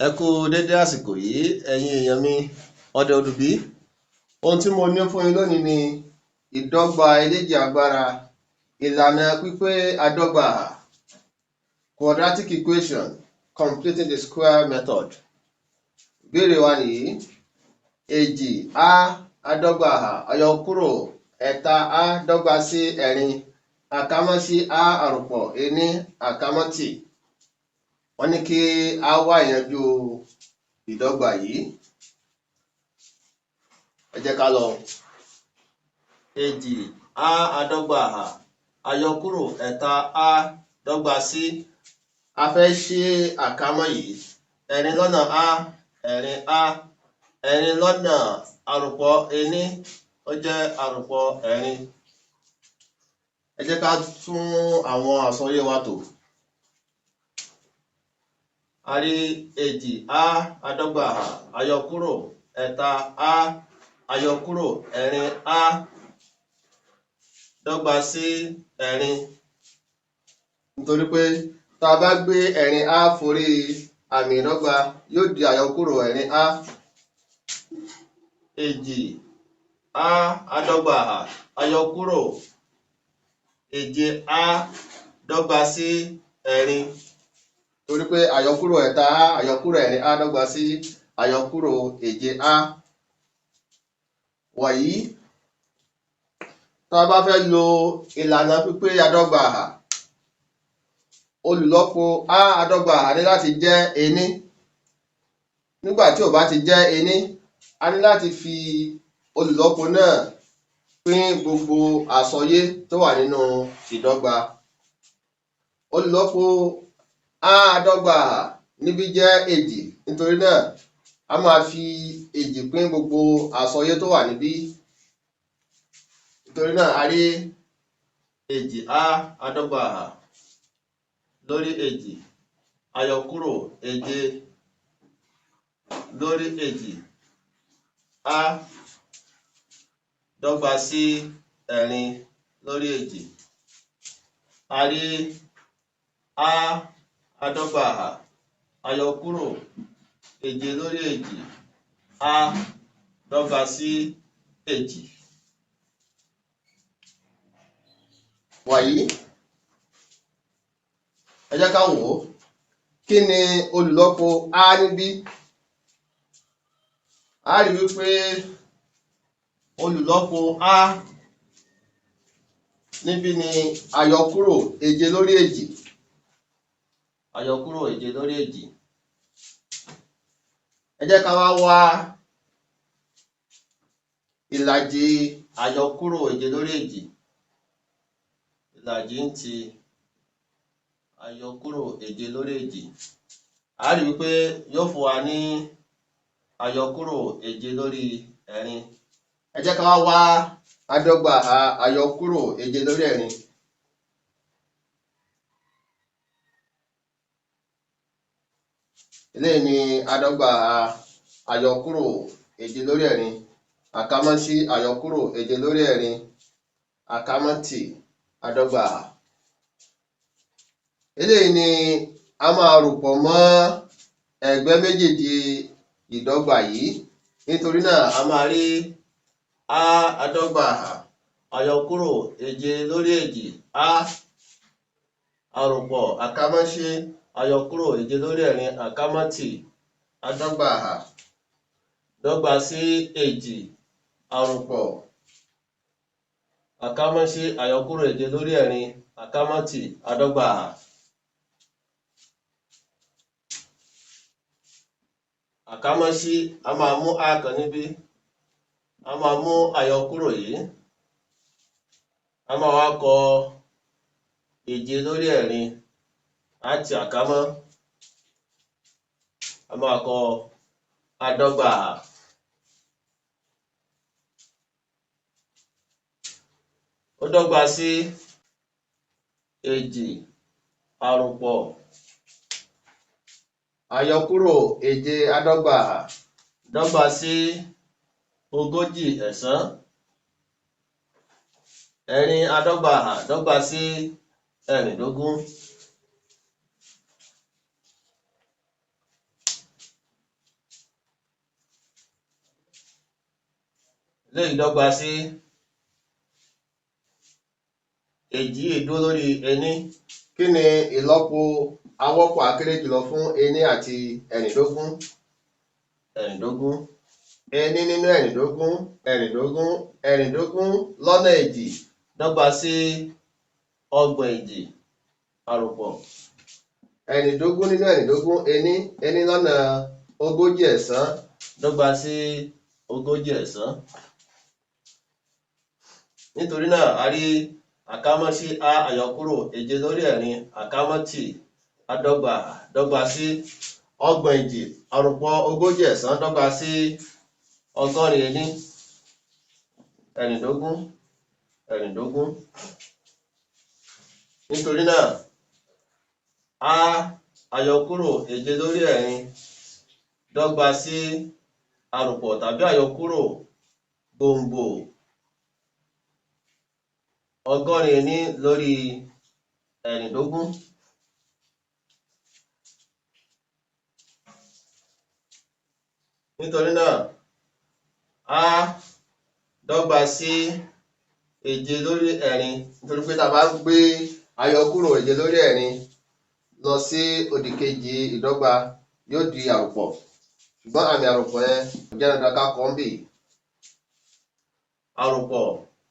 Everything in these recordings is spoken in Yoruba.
Ẹ kú dédé àsìkò yìí ẹ̀yin èèyàn mi ọdẹ olùbí. Ohun tí mo ní fún yín lónìí ni ìdọ́gba eléjìagbara, ìlànà pípé adọ́gbaàhà, quadratic equation completing the square method. Ìbéèrè wa nìyí: 2a adọ́gbaàhà àyọkúrò ẹ̀ta a dọ́gba sí ẹ̀rin àkámọ́ sí a àròpọ̀ ení àkámọ́ tì. Wọ́n ní kí a wá ìyanjú ìdọ́gba yìí. Ẹ jẹ́ ká lọ. 2a adọ́gbaàhà àyọkúrò ẹ̀ta a dọ́gba sí. A fẹ́ ṣí àkámọ́ yìí. Ẹ̀rin lọ́nà a, ẹ̀rin a. Ẹ̀rin lọ́nà àròpọ̀ ení, ó jẹ́ àròpọ̀ ẹ̀rin. Ẹ jẹ́ ká tún àwọn àsọyé wa tò. A rí 2a adọ́gbaàhà àyọkúrò ẹ̀ta a àyọkúrò ẹ̀rin a dọ́gba sí ẹ̀rin. Nítorí pé tá a bá gbé ẹ̀rin a forí àmì ìdọ́gba yóò di àyọkúrò ẹ̀rin a. 2a adọ́gbaàhà àyọkúrò 7a dọ́gba sí ẹ̀rin. Torí pé àyọkúrò ẹ̀ta a àyọkúrò ẹ̀rin a dọ́gba sí àyọkúrò 7a. Wàyí, tá a bá fẹ́ lo ìlànà pípé adọ́gbaàhà, olùlọ́po a adọ́gbaàhà ní láti jẹ́ ení. Nígbà tí ò bá ti jẹ́ ení, a ní láti fi olùlọ́po náà pín gbogbo àsọyé tó wà nínú ìdọ́gba. Olùlọ́po a adọ́gbaàhà níbí jẹ́ 2, nítorí náà a máa fi 2 pín gbogbo àsọyé tó wà níbí. Nítorí náà a rí 2a adọ́gbaàhà lórí 2 àyọkúrò 7 lórí 2a dọ́gba sí ẹ̀rin lórí 2. A rí a adọ́gbaàhà àyọkúrò 7 lórí 2a dọ́gba sí 2. Wàyí, ẹ jẹ́ ká wò ó. Kí ni olùlọ́po a níbí? A rí wípé olùlọ́po a níbí ni àyọkúrò 7 lórí 2. Àyọkúrò 7 lórí 2. Ẹ jẹ́ ká wá ìlàjì àyọkúrò 7 lórí 2. Ìlàjì ń ti àyọkúrò 7 lórí 2. A rí wípé yóò fún wa ní àyọkúrò 7 lórí ẹ̀rin. Ẹ jẹ́ ká wá adọ́gbaàhà àyọkúrò 7 lórí ẹ̀rin. Eléyìí ni adọ́gbaàhà àyọkúrò 7 lórí ẹ̀rin. Àkámọ́ sí àyọkúrò 7 lórí ẹ̀rin àkámọ́ tì adọ́gbaàhà. Eléyìí ni a máa rò pọ̀ mọ́ ẹ̀gbẹ́ méjèèjì ìdọ́gba yìí. Nítorí náà a máa rí a adọ́gbaàhà àyọkúrò 7 lórí 2 a àròpọ̀ àkámọ́ sí àyọkúrò 7 lórí ẹ̀rin àkámọ́ tì adọ́gbaàhà dọ́gba sí 2 àròpọ̀ àkámọ́ sí àyọkúrò 7 lórí ẹ̀rin àkámọ́ tì adọ́gbaàhà. Àkámọ́ sí, a máa mú a kan níbí, a máa mú àyọkúrò yìí, a máa wá kọ 7 lórí ẹ̀rin àti àkámọ́, a máa kọ adọ́gbaàhà. Ó dọ́gba sí 2 àròpọ̀ àyọkúrò 7 adọ́gbaàhà dọ́gba sí 40 ẹ̀sán. Ẹ̀rin adọ́gbaàhà dọ́gba sí 16. léyìí dọ́gba sí èjì dúró lórí ení. Kí ni ìlọ́po awọ́pọ̀ akéré jùlọ fún ení àti ẹ̀rìndógún? Ẹ̀rìndógún. Ení nínú ẹ̀rìndógún, ẹ̀rìndógún, ẹ̀rìndógún lọ́nà èjì dọ́gba sí ọgbọ̀n èjì àròpọ̀. Ẹ̀rìndógún nínú ẹ̀rìndógún ení, ení lọ́nà ogójì ẹ̀sán dọ́gba sí ogójì ẹ̀sán. Nítorí náà a rí àkámọ́ sí a àyọkúrò èje lórí ẹ̀rin àkámọ́ tì dọ́gba sí ọgbọ̀n èjì àròpọ̀ ogójì ẹ̀sán dọ́gba sí ọgọ́rin ení. Ẹ̀rìndógún, ẹ̀rìndógún. Nítorí náà a àyọkúrò èje lórí ẹ̀rin dọ́gba sí àròpọ̀ tàbí àyọkúrò gbòǹgbò ọgọ́rin ení lórí ẹ̀rìndógún. Nítorí náà a dọ́gba sí èje lórí ẹ̀rin, nítorí pé tá a bá gbé àyọkúrò èje lórí ẹ̀rin lọ sí òdìkejì ìdọ́gba yóò di àròpọ̀, ṣùgbọ́n àmì àròpọ̀ yẹn kò jẹ́ dandan ká kọ́ ń bì. Àròpọ̀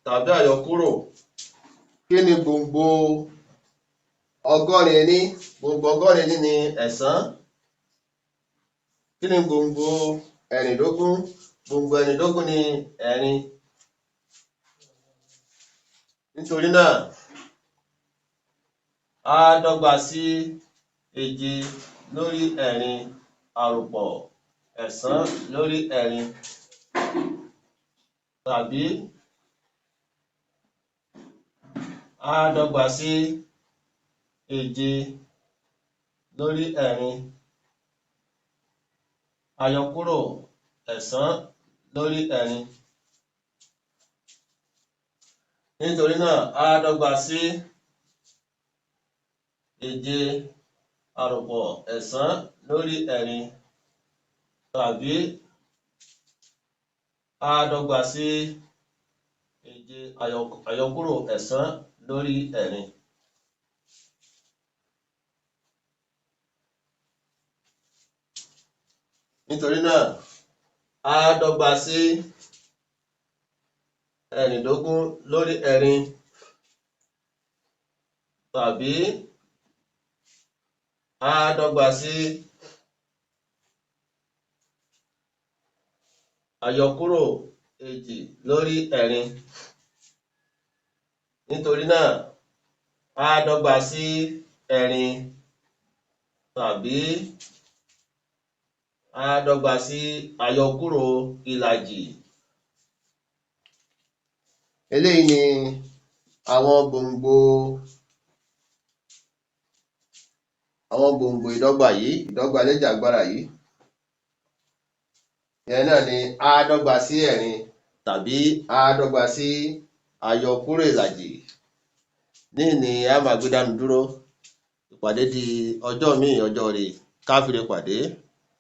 tàbí àyọkúrò. Kí ni gbòǹgbò ọgọ́rin ení? Gbòǹgbò ọgọ́rin ení ni ẹ̀sán. Kí ni gbòǹgbò ẹ̀rìndógún? Gbòǹgbò ẹ̀rìndógún ni ẹ̀rin. Nítorí náà a dọ́gba sí èje lórí ẹ̀rin àròpọ̀ ẹ̀sán lórí ẹ̀rin, tàbí a dọ́gba sí èje lórí ẹ̀rin àyọkúrò ẹ̀sán lórí ẹ̀rin. Nítorí náà a dọ́gba sí èje àròpọ̀ ẹ̀sán lórí ẹ̀rin, tàbí a dọ́gba sí èje àyọkúrò ẹ̀sán lórí ẹ̀rin. Nítorí náà a dọ́gba sí ẹ̀rìndógún lórí ẹ̀rin, tàbí a dọ́gba sí àyọkúrò èjì lórí ẹ̀rin. Nítorí náà a dọ́gba sí ẹ̀rin, tàbí a dọ́gba sí àyọkúrò ìlàjì. Eléyìí ni àwọn gbòǹgbò ìdọ́gba yìí, ìdọ́gba eléjìagbara yìí. Ìyẹn náà ni a dọ́gba sí ẹ̀rin tàbí a dọ́gba sí àyọkúrò ìlàjì. Níhìn ni a máa gbé dánu dúró. Ìpàdé di ọjọ́ míì, ọjọ́ rẹ̀ ká fi re pàdé.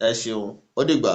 Ẹ ṣeun, ó dìgbà.